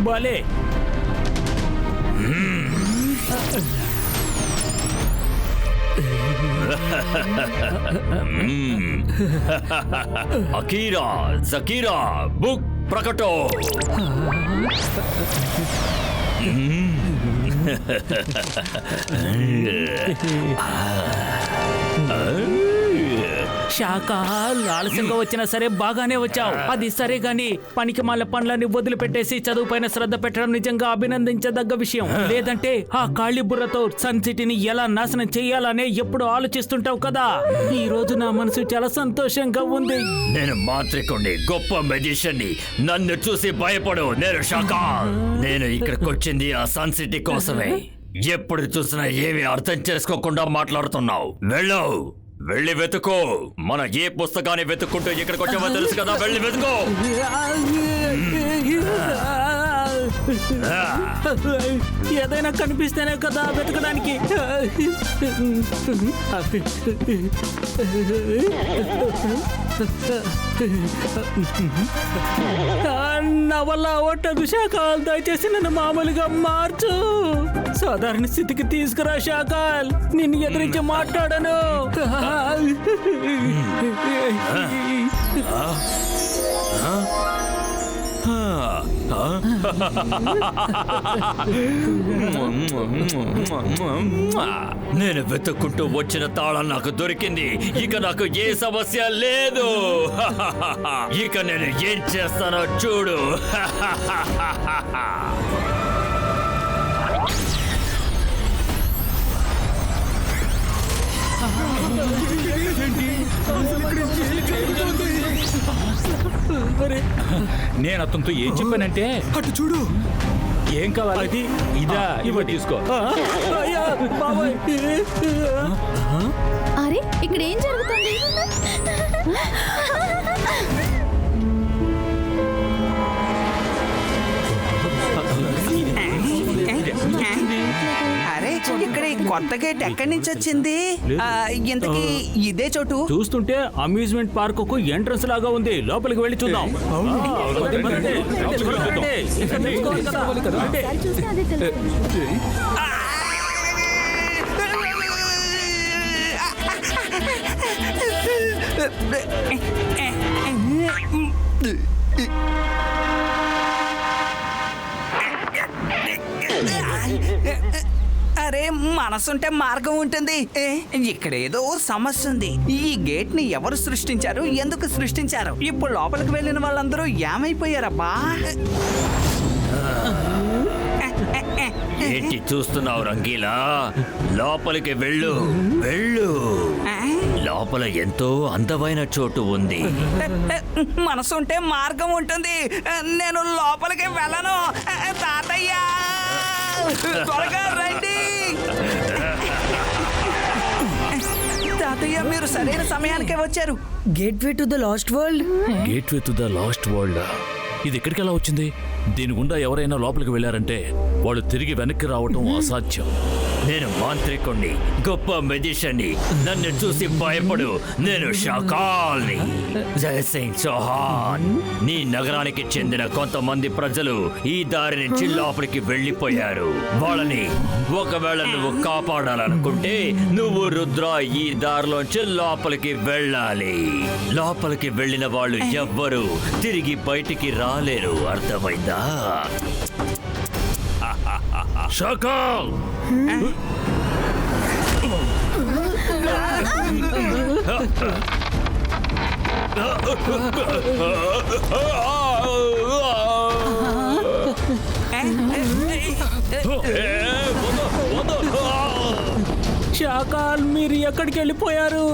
భలే అకీరా జకీరా బుక్ ప్రకటో. శాఖాల్ ఆలస్యంగా వచ్చినా సరే బాగానే వచ్చావు. అది సరే గాని పనికి మాల పనులని వదిలిపెట్టేసి చదువు పైన శ్రద్ధ పెట్టడం నిజంగా అభినందించదగ్గ విషయం. లేదంటే ఆ కాళీ బుర్రతో సన్ సిటీని ఎలా నాశనం చేయాలనే ఎప్పుడు ఆలోచిస్తుంటావు కదా. ఈ రోజు నా మనసు చాలా సంతోషంగా ఉంది. నేను మాంత్రికుణ్ణి, గొప్ప మెజిషియన్ని. నన్ను చూసి భయపడు. నేను శాఖాల్. నేను ఇక్కడికి వచ్చింది ఆ సన్ సిటీ కోసమే. ఎప్పుడు చూసినా ఏమి అర్థం చేసుకోకుండా మాట్లాడుతున్నావు. వెళ్ళవు, వెళ్ళి వెతుకో. మన ఏ పుస్తకాన్ని వెతుక్కుంటూ ఇక్కడికి వచ్చామో తెలుసు కదా. వెళ్ళి వెతుకో. ఏదైనా కనిపిస్తేనే కదా వెతకడానికి. నా వల్ల ఒట్టదు శాఖాల్. దయచేసి నన్ను మామూలుగా మార్చు. సాధారణ స్థితికి తీసుకురా శాఖాల్. నిన్ను ఎదిరించి మాట్లాడను. నేను వెతుక్కుంటూ వచ్చిన తాళం నాకు దొరికింది. ఇక నాకు ఏ సమస్య లేదు. ఇక నేను ఏం చేస్తానో చూడు. నేను అతనితో ఏం చెప్పానంటే, అటు చూడు. ఏం కావాలి? ఇదా, ఇవ్వ తీసుకో. అరే ఇక్కడ ఏం జరుగుతుంది? అరే ఇక్కడ ఈ కొత్త గేట్ ఎక్కడి నుంచి వచ్చింది? ఇంతకీ ఇదే చోటు? చూస్తుంటే అమ్యూజ్మెంట్ పార్క్ కు ఎంట్రన్స్ లాగా ఉంది. లోపలికి వెళ్ళి చూద్దాం. చూస్తే అదే తెలుస్తుంది. అరే మనసుంటే మార్గం ఉంటుంది. ఇక్కడ ఏదో సమస్య ఉంది. ఈ గేట్ ని ఎవరు సృష్టించారు, ఎందుకు సృష్టించారు? ఇప్పుడు లోపలికి వెళ్ళిన వాళ్ళందరూ ఏమైపోయారబ్బా? ఏంటి చూస్తున్నావు రంగీలా? లోపలికి వెళ్ళు, వెళ్ళు. లోపల ఎంతో అందమైన చోటు ఉంది. మనసుంటే మార్గం ఉంటుంది. నేను లోపలికి వెళ్ళను. తాతయ్య త్వరగా రండి. తాతయ్య మీరు సరైన సమయానికే వచ్చారు. Gateway to the last world. Gateway to the last world. ఇది ఎక్కడికి ఎలా వచ్చింది? దీని గుండా ఎవరైనా లోపలికి వెళ్ళారంటే వాళ్ళు తిరిగి వెనక్కి రావటం అసాధ్యం. నేను మాంత్రికుణ్ణి, గొప్ప మెజిషియన్ని. నన్ను చూసి భయపడు. నేను శాఖాల్ని. జయసింగ్ చౌహాన్. నీ నగరానికి చెందిన కొంతమంది ప్రజలు ఈ దారి నుంచి లోపలికి వెళ్ళిపోయారు. వాళ్ళని ఒకవేళ నువ్వు కాపాడాలనుకుంటే నువ్వు రుద్ర ఈ దారిలోంచి లోపలికి వెళ్ళాలి. లోపలికి వెళ్ళిన వాళ్ళు ఎవ్వరూ తిరిగి బయటికి రాలేరు. అర్థమైందా? శాఖాల్! శాఖాల్ మీరు ఎక్కడికి వెళ్ళిపోయారు?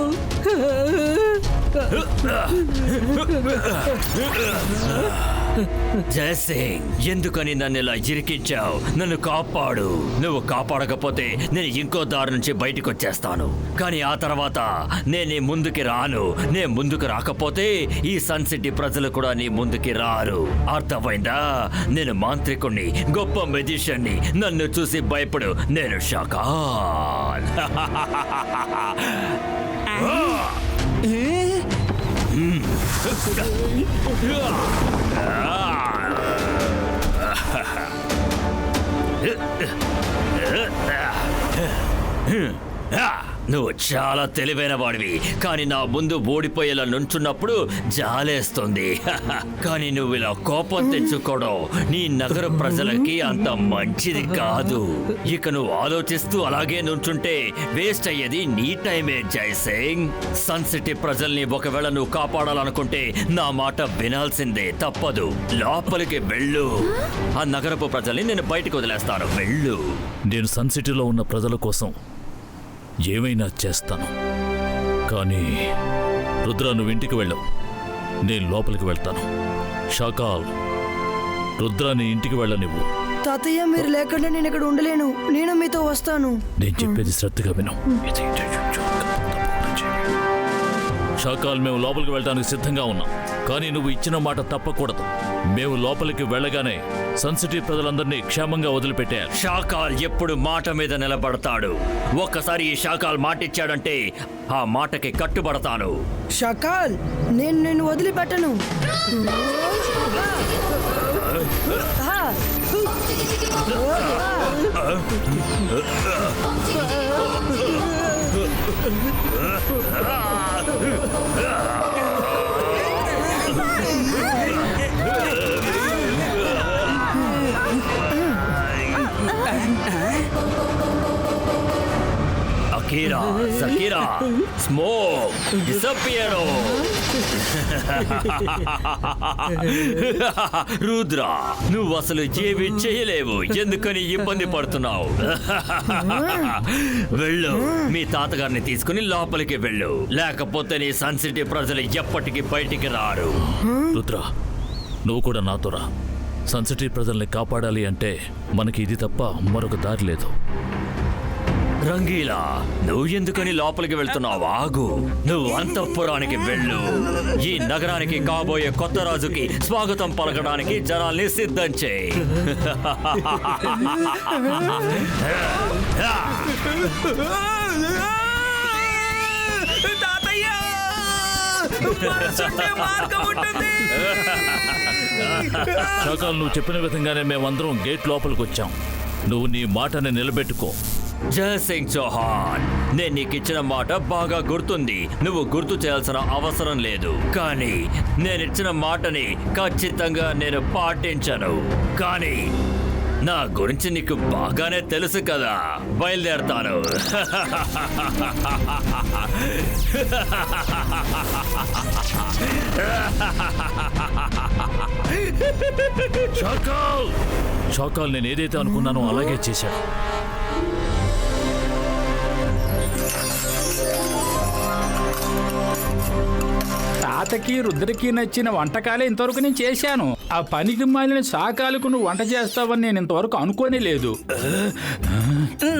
జయసింగ్, ఎందుకని నన్ను ఇలా ఇరికించావు? నన్ను కాపాడు. నువ్వు కాపాడకపోతే నేను ఇంకో దారి నుంచి బయటకు వచ్చేస్తాను. కానీ ఆ తర్వాత నేను నీ ముందుకి రాను. నేను ముందుకు రాకపోతే ఈ సన్ సిటీ ప్రజలు కూడా నీ ముందుకి రారు. అర్థమైందా? నేను మాంత్రికుణ్ణి, గొప్ప మెజిషియన్ని. నన్ను చూసి భయపడు. నేను షకాల్. నువ్వు చాలా తెలివైన వాడివి, కానీ నా ముందు ఓడిపోయేలా నుంచున్నప్పుడు జాలేస్తుంది. కానీ నువ్వు ఇలా కోపం తెచ్చుకోవడం నీ నగర ప్రజలకి అంత మంచిది కాదు. ఇక నువ్వు ఆలోచిస్తూ అలాగే నుంచుంటే వేస్ట్ అయ్యేది నీ టైమే జయసింగ్. సన్ సిటీ ప్రజల్ని ఒకవేళ నువ్వు కాపాడాలనుకుంటే నా మాట వినాల్సిందే, తప్పదు. లోపలికి వెళ్ళు. ఆ నగరపు ప్రజల్ని నేను బయటకు వదిలేస్తాను. వెళ్ళు. నేను సన్ సిటీలో ఉన్న ప్రజల కోసం ఏమైనా చేస్తాను. కానీ రుద్ర, నువ్వు ఇంటికి వెళ్ళవు, నేను లోపలికి వెళ్తాను. షాకాల్, రుద్రాని ఇంటికి వెళ్ళనివ్వు. తాతయ్య, మీరు లేకుండా నేను ఇక్కడ ఉండలేను. నేను మీతో వస్తాను. నేను చెప్పేది శ్రద్ధగా విను. షాకాల్, మేము లోపలికి వెళ్ళడానికి సిద్ధంగా ఉన్నాం, కానీ నువ్వు ఇచ్చిన మాట తప్పకూడదు. మేము లోపలికి వెళ్ళగానే సన్ సిటీ ప్రజలందరినీ క్షేమంగా వదిలిపెట్టారు. షాకాల్ ఎప్పుడు మాట మీద నిలబడతాడు. ఒక్కసారి ఈ షాకాల్ మాటిచ్చాడంటే ఆ మాటకి కట్టుబడతాను. షకాల్, నేను నిన్ను వదిలిపెట్టను. అకీరా, సకీరా, స్మోక్, డిసపియరో. రుద్ర, నువ్వు అసలు ఏమీ చేయలేవు. ఎందుకని ఇబ్బంది పడుతున్నావు? వెళ్ళు, మీ తాతగారిని తీసుకుని లోపలికి వెళ్ళు. లేకపోతే నీ సన్ సిటీ ప్రజలు ఎప్పటికీ బయటికి రారు. రుద్ర, నువ్వు కూడా నాతో రా. సన్ సిటీ ప్రజల్ని కాపాడాలి అంటే మనకి ఇది తప్ప మరొక దారి లేదు. రంగీలా, నువ్వు ఎందుకని లోపలికి వెళ్తున్నావు? ఆగు. నువ్వు అంతఃపురానికి వెళ్ళు. ఈ నగరానికి కాబోయే కొత్త రాజుకి స్వాగతం పలకడానికి జనాల్ని సిద్ధం చేయి. షాకాల్, నువ్వు చెప్పిన విధంగానే మేమందరం గేట్ లోపలికి వచ్చాం. నువ్వు నీ మాటని నిలబెట్టుకో. జయసింగ్ చౌహాన్, నేను నీకు ఇచ్చిన మాట బాగా గుర్తుంది. నువ్వు గుర్తు చేయాల్సిన అవసరం లేదు. కానీ నేను ఇచ్చిన మాటని ఖచ్చితంగా నేను పాటించను. కానీ నా గురించి నీకు బాగానే తెలుసు కదా. బయలుదేరతాను. షాకాల్, నేను ఏదైతే అనుకున్నానో అలాగే చేశాడు. తాతకి రుద్రకి నచ్చిన వంటకాలే ఇంతవరకు నేను చేశాను. ఆ పనికి మాలిన శాకాలకు నువ్వు వంట చేస్తావని నేను ఇంతవరకు అనుకోనే లేదు.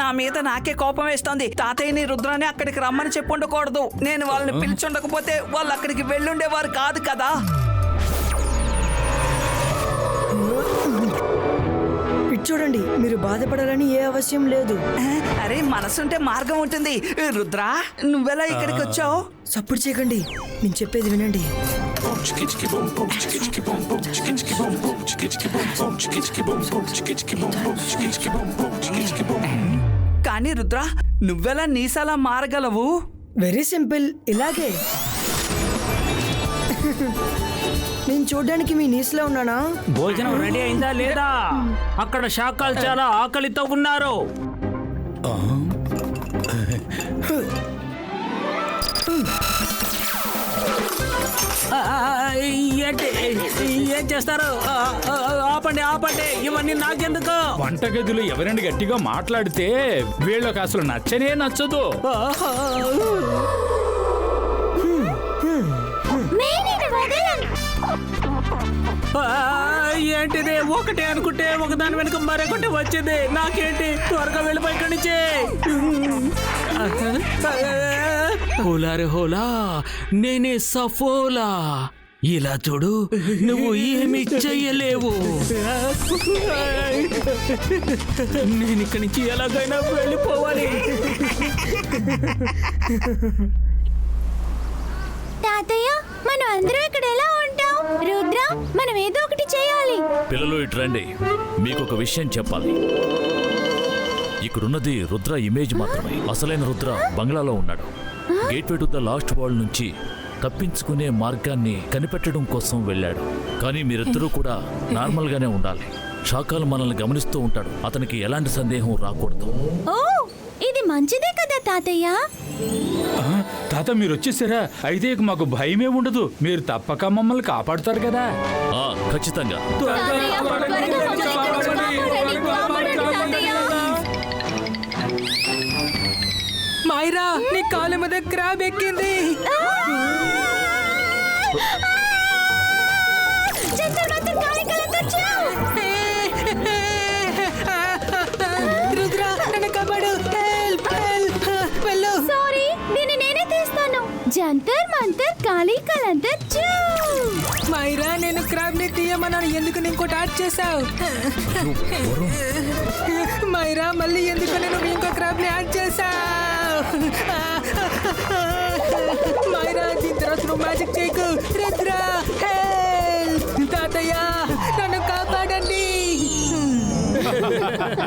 నా మీద నాకే కోపం వేస్తోంది. తాతయ్యని రుద్రాన్ని అక్కడికి రమ్మని చెప్పుండకూడదు. నేను వాళ్ళని పిలిచుండకపోతే వాళ్ళు అక్కడికి వెళ్ళుండేవారు కాదు కదా. చూడండి, మీరు బాధపడాలని ఏ అవశ్యం లేదు. అరే, మనసుంటే మార్గం ఉంటుంది. రుద్రా, నువ్వెలా ఇక్కడికి వచ్చావు? సపోర్ట్ చేయకండి, నేను చెప్పేది వినండి. కానీ రుద్రా, నువ్వెలా నీసలా మారగలవు? వెరీ సింపుల్, ఇలాగే. నేను చూడడానికి మీ నీస్లో ఉన్నానా? భోజనం రెడీ అయిందా లేదా? అక్కడ శాకాలు చాలా ఆకలితో ఉన్నారు. ఏం చేస్తారు? ఆపండి ఆపండి, ఇవన్నీ నాకెందుకు? వంటగదిలో ఎవరైనా గట్టిగా మాట్లాడితే వీళ్ళకి అసలు నచ్చనే నచ్చదు. నేను వదలను. ఏంటిది ఒకటి అనుకుంటే ఒకదాని వెనుక మరొకటి వచ్చింది. నాకేంటి, త్వరగా వెళ్ళిపోయి ఇక్కడి నుంచి. హోలా రే హోలా, నేనే సఫోలా. ఇలా చూడు, నువ్వు ఏమి చెయ్యలేవు. నేను ఇక్కడి నుంచి ఎలాగైనా వెళ్ళిపోవాలి. తాతయ్య, మనం అందరం ఇక్కడ ఎలా ఉంటాం? రుద్ర, మనం ఏదో ఒకటి చేయాలి. పిల్లలు ఇటు రండి, మీకు ఒక విషయం చెప్పాలి. ఇక్కడున్నది రుద్ర ఇమేజ్ మాత్రమే. అసలైన రుద్ర బంగ్లాలో ఉన్నాడు. Gateway to the last world నుంచి తప్పించుకునే మార్గాన్ని కనిపెట్టడం కోసం వెళ్ళాడు. కానీ మీరిద్దరూ కూడా నార్మల్గానే ఉండాలి. షాకాల్ మనల్ని గమనిస్తూ ఉంటాడు. అతనికి ఎలాంటి సందేహం రాకూడదు. ఓ, ఇది మంచిదే కదా తాతయ్య. తాత మీరు వచ్చేసారా? అయితే ఇక మాకు భయమే ఉండదు. మీరు తప్పక మమ్మల్ని కాపాడుతారు కదా. ఖచ్చితంగా. తాతయ్య, త్వరగా మమ్మల్ని కాపాడండి, కాపాడండి తాతయ్య. మైరా, నీ కాలు మీద క్రాబ్ ఎక్కింది. రుద్ర, నన్ను కాపాడు. సారీ, దీన్ని నేనే తీస్తాను. జంతర్ మంతర్ కాళీ కలంతర్ చూ. మైరా, నేను క్రాబ్ ని తీయమన్నాను, ఎందుకు నేను ఇంకోటి యాడ్ చేసావు? మైరా, మళ్ళీ ఎందుకు నేను ఇంకో క్రాబ్ ని యాడ్ చేసావు? మైరా, దీని తర్వాత నువ్వు మ్యాజిక్ చేయకు. రుద్ర, తాతయ్య, నన్ను కాపాడండి.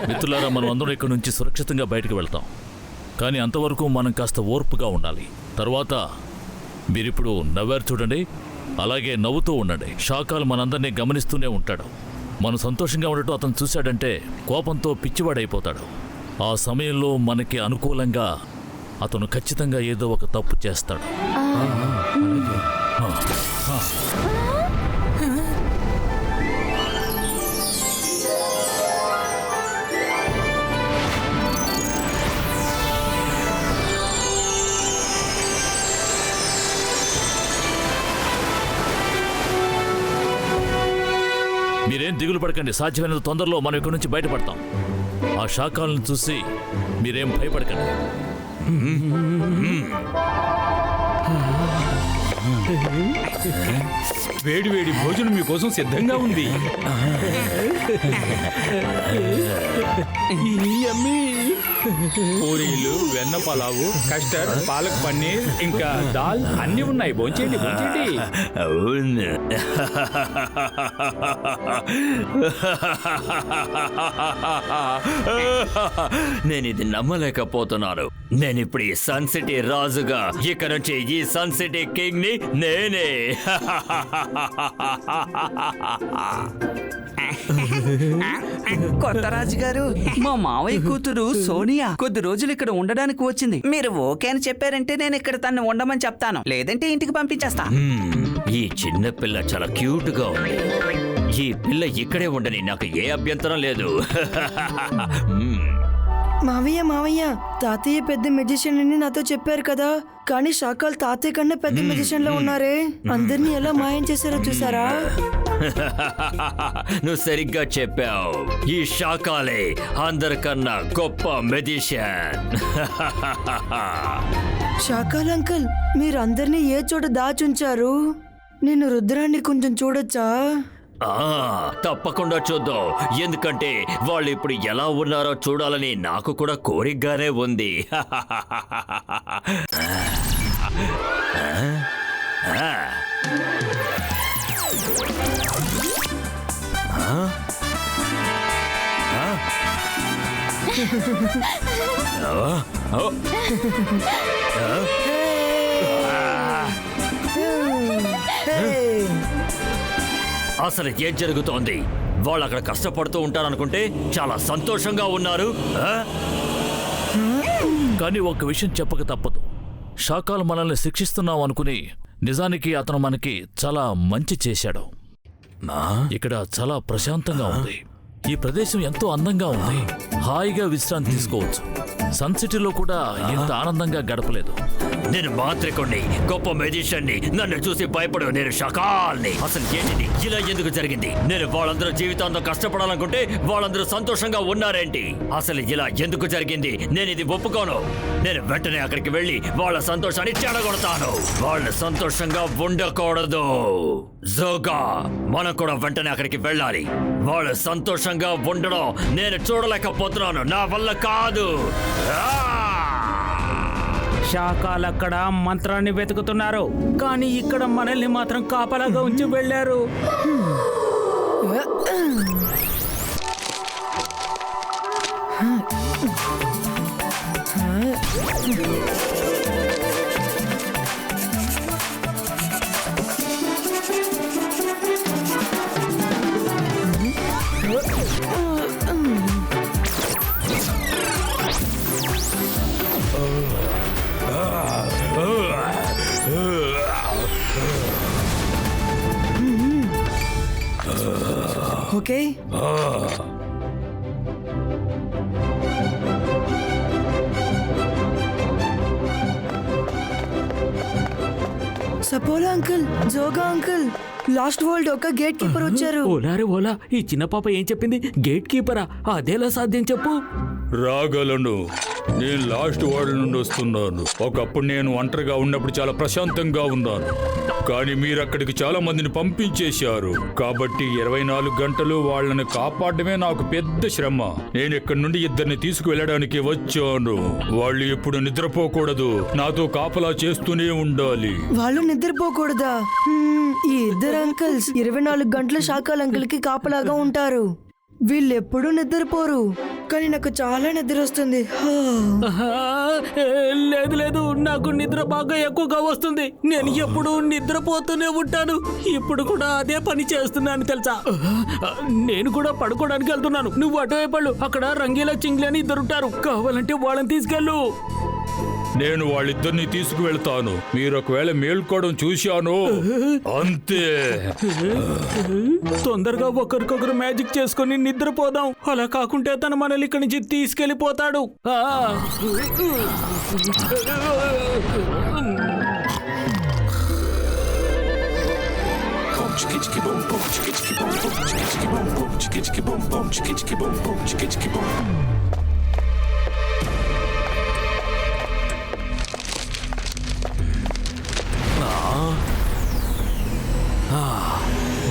మిత్రులారా, మనం అందరం ఇక్కడ నుంచి సురక్షితంగా బయటకు వెళ్తాం. కానీ అంతవరకు మనం కాస్త ఓర్పుగా ఉండాలి. తర్వాత మీరిప్పుడు నవ్వారు చూడండి, అలాగే నవ్వుతూ ఉండండి. షాకాల్ మనందరినీ గమనిస్తూనే ఉంటాడు. మనం సంతోషంగా ఉండటం అతను చూశాడంటే కోపంతో పిచ్చివాడైపోతాడు. ఆ సమయంలో మనకి అనుకూలంగా అతను ఖచ్చితంగా ఏదో ఒక తప్పు చేస్తాడు. మీరేం దిగులు పడకండి. సాధ్యమైనంత తొందరలో మనం ఇక్కడి నుంచి బయటపడతాం. ఆ షాకాలను చూసి మీరేం భయపడకండి. వేడి వేడి భోజనం మీకోసం సిద్ధంగా ఉంది. పూరీలు, వెన్న పలావు, కస్టర్డ్, పాలక్ పన్నీర్, ఇంకా దాల్ అన్ని ఉన్నాయి. భోంచేయండి, భోంచేయండి. అవును. నేను ఇది నమ్మలేకపోతున్నాను. నేను ఇప్పుడు ఈ సన్ సిటీ రాజుగా, ఇక్కడ నుంచి ఈ సన్ సిటీ కింగ్ ని నేనే. కొత్త రాజు గారు, మా మావయ్య కూతురు సోనియా కొద్ది రోజులు ఇక్కడ ఉండడానికి వచ్చింది. మీరు ఓకే అని చెప్పారంటే నేను ఇక్కడ తను ఉండమని చెప్తాను, లేదంటే ఇంటికి పంపించేస్తా. ఈ చిన్న పిల్ల చాలా క్యూట్ గా ఉంది. ఈ పిల్ల ఇక్కడే ఉండని నాకు ఏ అభ్యంతరం లేదు. మావయ్య, తాతయ్య పెద్ద మెజిషియన్ అని నాతో చెప్పారు కదా. కానీ షాకాల్ తాతయ్య కన్నా పెద్ద మెజిషియన్ లో ఉన్నారే. అందరినీ ఎలా మాయం చేశారో చూసారా? నువ్వు సరిగ్గా చెప్పావు. ఈ షాకాలే అందరికన్నా గొప్ప మెజిషియన్. షాకాల్ అంకుల్, మీరు అందరినీ ఏ చోట దాచుంచారు? నేను రుద్రాన్ని కొంచెం చూడొచ్చా? తప్పకుండా చూద్దాం. ఎందుకంటే వాళ్ళు ఇప్పుడు ఎలా ఉన్నారో చూడాలని నాకు కూడా కోరికగానే ఉంది. అసలు ఏం జరుగుతోంది? వాళ్ళు అక్కడ కష్టపడుతూ ఉంటారనుకుంటే చాలా సంతోషంగా ఉన్నారు. కానీ ఒక విషయం చెప్పక తప్పదు. షాకాల్ మనల్ని శిక్షిస్తున్నాం అనుకుని నిజానికి అతను మనకి చాలా మంచి చేశాడు. ఇక్కడ చాలా ప్రశాంతంగా ఉంది. ఈ ప్రదేశం ఎంతో అందంగా ఉంది. హాయిగా విశ్రాంతి తీసుకోవచ్చు. సన్ సిటీలో కూడా ఇంత ఆనందంగా గడపలేదు. నేను మాంత్రికుణ్ణి, గొప్ప మెజిషియన్ని. నన్ను చూసి భయపడు, నేను షకాల్ని. అసలు ఏంటిది? ఇలా ఎందుకు జరిగింది? నేను వాళ్ళందరూ జీవితాంతం కష్టపడాలనుకుంటే వాళ్ళందరూ సంతోషంగా ఉన్నారేంటి? అసలు ఇలా ఎందుకు జరిగింది? నేను ఇది ఒప్పుకోను. నేను వెంటనే అక్కడికి వెళ్ళి వాళ్ళ సంతోషాన్ని చెడగొడతాను. వాళ్ళు సంతోషంగా ఉండకూడదు. జోగా, మనం కూడా వెంటనే అక్కడికి వెళ్ళాలి. వాళ్ళు సంతోషంగా ఉండడం నేను చూడలేకపోతున్నాను. నా వల్ల కాదు. శాఖలక్కడ మంత్రాన్ని వెతుకుతున్నారు, కానీ ఇక్కడ మనల్ని మాత్రం కాపలాగా ఉంచి వెళ్ళారు. Okay, Saffola uncle, జోగా uncle, last world ఒక గేట్ కీపర్ వచ్చారు. ఓలారే ఓలా, ఈ చిన్న పాప ఏం చెప్పింది? గేట్ కీపరా? అదేలా సాధ్యం చెప్పు. రాగలను. నేను లాస్ట్ వరల్డ్ నుండి వస్తున్నాను. ఒకప్పుడు నేను ఒంటరిగా ఉన్నప్పుడు చాలా ప్రశాంతంగా ఉన్నాను, కానీ మీరు అక్కడికి చాలా మందిని పంపించేశారు. కాబట్టి 24 గంటలు వాళ్ళని కాపాడమే నాకు పెద్ద శ్రమ. నేను ఇక్కడి నుండి ఇద్దరిని తీసుకువెళ్ళడానికి వచ్చాను. వాళ్ళు ఎప్పుడు నిద్రపోకూడదు, నాతో కాపలా చేస్తూనే ఉండాలి. వాళ్ళు నిద్రపోకూడదా? ఈ ఇద్దరు అంకుల్స్ 24 గంటల శాఖల అంకుల్ కి కాపలాగా ఉంటారు. వీళ్ళెప్పుడు నిద్రపోరు, కానీ నాకు చాలా నిద్ర వస్తుంది. లేదు లేదు, నాకు నిద్ర బాగా ఎక్కువగా వస్తుంది. నేను ఎప్పుడు నిద్రపోతూనే ఉంటాను. ఇప్పుడు కూడా అదే పని చేస్తున్నాను తెలుసా. నేను కూడా పడుకోవడానికి వెళ్తున్నాను. నువ్వు అటువైపు వెళ్ళు. అక్కడ రంగీలా చింగ్లీ అని ఇద్దరుంటారు. కావాలంటే వాళ్ళని తీసుకెళ్ళు. నేను వాళ్ళిద్దరిని తీసుకువెళ్తాను. మీరు ఒకవేళ మేల్కోవడం చూశాను అంతే. తొందరగా ఒకరికొకరు మ్యాజిక్ చేసుకుని నిద్రపోదాం. అలా కాకుంటే తను మనల్ని ఇక్కడి నుంచి తీసుకెళ్లిపోతాడు.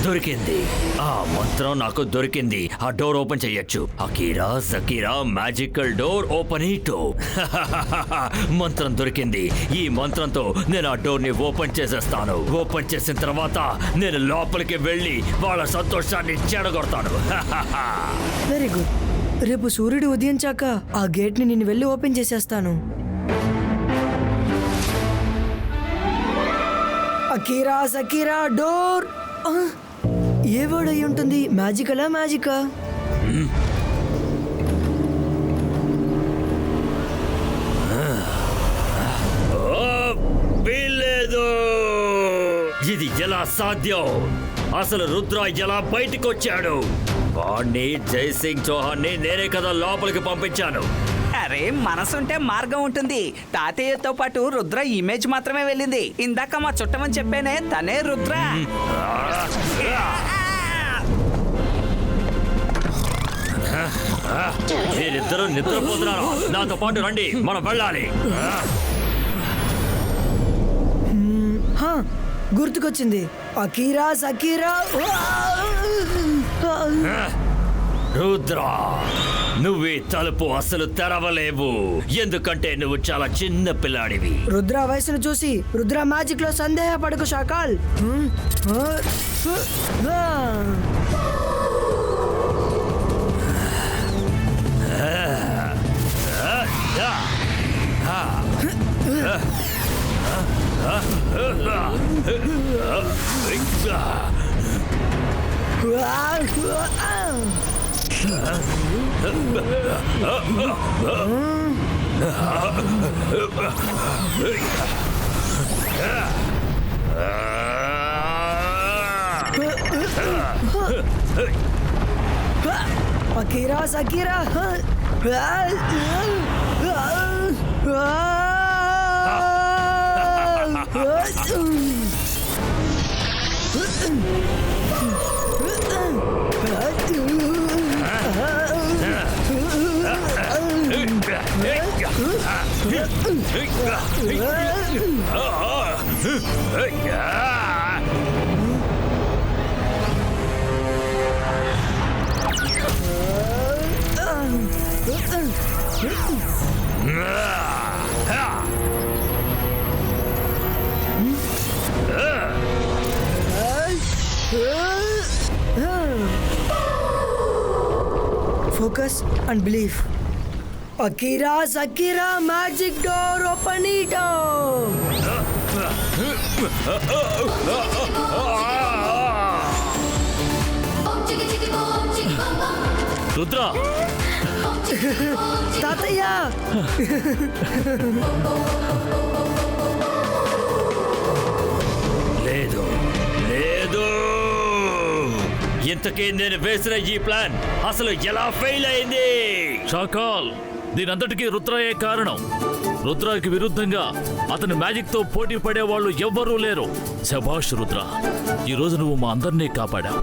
దొరికింది. ఆ మంత్రం నాకు దొరికింది. ఆ డోర్ ఓపెన్ చెయ్యొచ్చు. అకీరా జకీరా మ్యాజికల్ డోర్ ఓపెన్ ఇటు. మంత్రం దొరికింది. ఈ మంత్రంతో నేను ఆ డోర్ ని ఓపెన్ చేసేస్తాను. ఓపెన్ చేసిన తర్వాత నేను లోపలికి వెళ్ళి వాళ్ళ సంతోషాన్ని చెడగొడతాను. Very good. రేపు సూర్యుడు ఉదయించాక ఆ గేట్ ని నేను వెళ్ళి ఓపెన్ చేసేస్తాను. అకీరా సకీరా డోర్. ఏ వర్డ్ అయి ఉంటుంది? మ్యాజికలా మ్యాజికా? వీల్లేదు. ఇది ఎలా సాధ్యం? అసలు రుద్ర ఎలా బయటికి వచ్చాడు? వాణ్ణి జైసింగ్ చౌహాన్ని నేనే కదా లోపలికి పంపించాను. అరే, మనసుంటే మార్గం ఉంటుంది. తాతయ్యతో పాటు రుద్ర ఇమేజ్ మాత్రమే వెళ్ళింది. ఇందాక మా చుట్టమని చెప్పేనే తనే రుద్ర. మీరిద్దరూ నిద్రపోతున్నారు. నాతో పాటు రండి, మనం వెళ్ళాలి. గుర్తుకొచ్చింది. అకీరా సకీరా. రుద్ర, నువ్వే తలుపు అసలు తెరవలేవు. ఎందుకంటే నువ్వు చాలా చిన్న పిల్లాడివి. రుద్ర వయసును చూసి రుద్ర మ్యాజిక్ లో సందేహపడకు Shakaal. Akira సకీరా. Focus and believe. Akira, Sakira, magic door, open it up. Rudra తాతయ్య లేదు లేదు, ఇంతకీ నేను వేసిన ఈ ప్లాన్ అసలు ఎలా ఫెయిల్ అయింది? షాకాల్, దీనంతటికీ రుద్రయే కారణం. రుద్రాకి విరుద్ధంగా అతని మ్యాజిక్ తో పోటీ పడే వాళ్ళు ఎవ్వరూ లేరు. శభాష్ రుద్ర, ఈ రోజు నువ్వు మా అందరినీ కాపాడావు.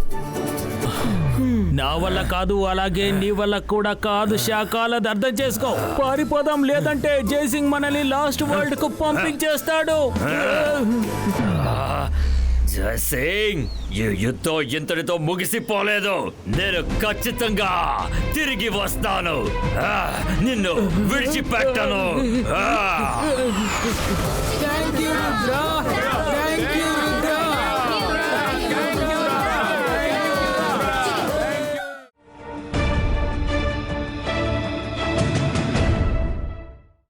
నా వల్ల కాదు, అలాగే నీ వల్ల కూడా కాదు శాకాల్, అది అర్థం చేసుకో. పారిపోదాం, లేదంటే జైసింగ్ మనల్ని లాస్ట్ వరల్డ్ కు పంపించేస్తాడు. జయసింగ్, ఈ యుద్ధం ఇంతటితో ముగిసిపోలేదు. నేను ఖచ్చితంగా తిరిగి వస్తాను. నిన్ను విడిచిపెట్టను. Thank you Rudra.